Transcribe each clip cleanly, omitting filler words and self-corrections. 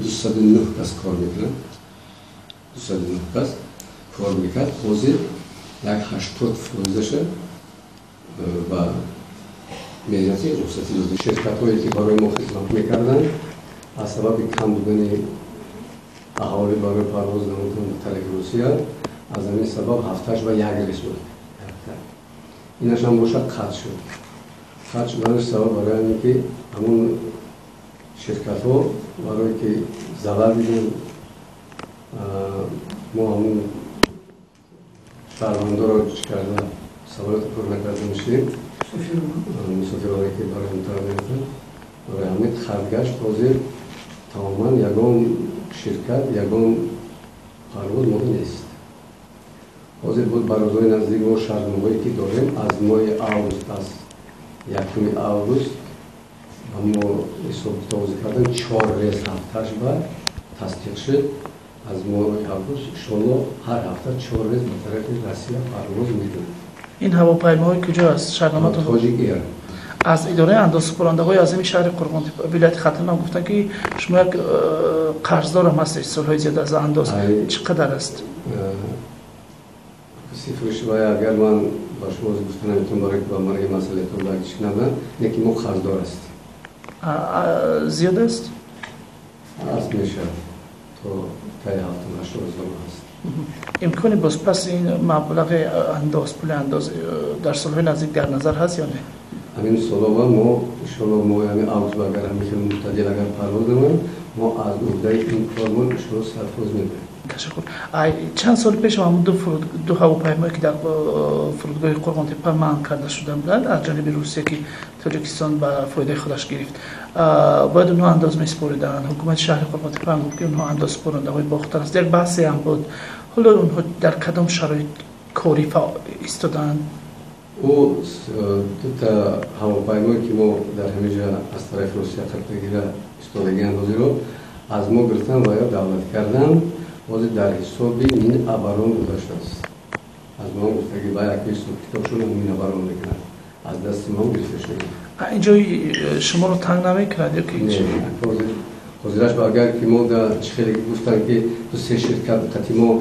209 کس کار میکنن 209 کس کار میکرد حاضر یک 80%ش و مهنتی رخصتی داده شرکت هایی که برای ما خدمت میکردن از سبب کم بودن اهالی برای پرواز نمودن به طریق روسیه از همین سبب هفتهش و یک ریس بود اینش هم باشد قطع شد قطع شدنش سبب برای همین که همون شرکت ها برای که ضرر دیدن ما همون شهروندا را چی کرده سوالات پر نکرده میشیم مسافرانی که برای امتحان میکنن برای همین خرگشت حاضر تماما یگان شرکت یگان پرواز موقع نیست حاضر بود برای نزدیک ما شرطنامه‌ای که داریم از ماه اوگوست از یکم اوگوست اما حساب توضیح کردن 4 ریز هفتهش بعد تصدیق شد از ماه اوگوست انشاءالله هر هفته 4 ریز به طرف روسیه پرواز میکنه این هواپیماهای کجا است شهرنامه‌تون تاجیک ایر از اداره اندازه‌سپارندگی عظیم شهر قرغان ولایت ختلان گفتن که شما یک قرضدار هم هستید سالهای زیاد از انداز چقدر است صفرش باید اگر من با شما گفتن نمیتونم برای که با من این مسئله تو بگیش نمن یکی ما قرضدار است زیاد است؟ است میشه تو تای 7-8 روز هست امکانی باز پس این مبلغ انداز پول انداز در سالهای نزدیک در نظر هست یا نه؟ همین سالا ما انشاءالله ما همین اوز اگر همیشه متعدل اگر پرواز داریم ما از عهده این کارمان انشاءالله سرفراز میبریم تشکر. چند سال پیش هم دو هواپیمایی که در فرودگاه قرغان تپه منع کرده شدن بودند از جانب روسیه که تاجیکستان به فایده خودش گرفت باید اونها انداز میسپاریدن حکومت شهر قرغان تپه هم گفت که اونها انداز سپارنده‌های باختر است یک بحثی هم بود حالا اونها در کدام شرایط کاری ایستادن او دو تا هواپیمایی که ما در همینجا از طرف روسیه قرضگیر ایستادگی اندازی رو از ما گرفتن و یا دعوت کردن واسه در حساب این ابران گذاشته است از ما گفته که باید یک حساب کتابشون این ابران بکنن از دست ما گرفته شده اینجا شما رو تنگ نمی‌کرد یا که نه حاضرش با اگر که ما در خیلی گفتن که تو سه شرکت قطعی ما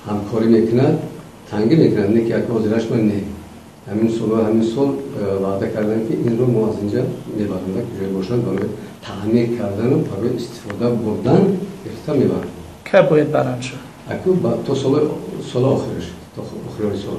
همکاری میکنند تنگی میکنند نه که یک حاضرش من نه همین سال وعده کردن که این رو ما از اینجا میبرند که جای باشند برای تعمیر کردن و برای استفاده بردن گرفته میبرند که باید برند شد؟ اکنون تا سال آخرش تا آخر سال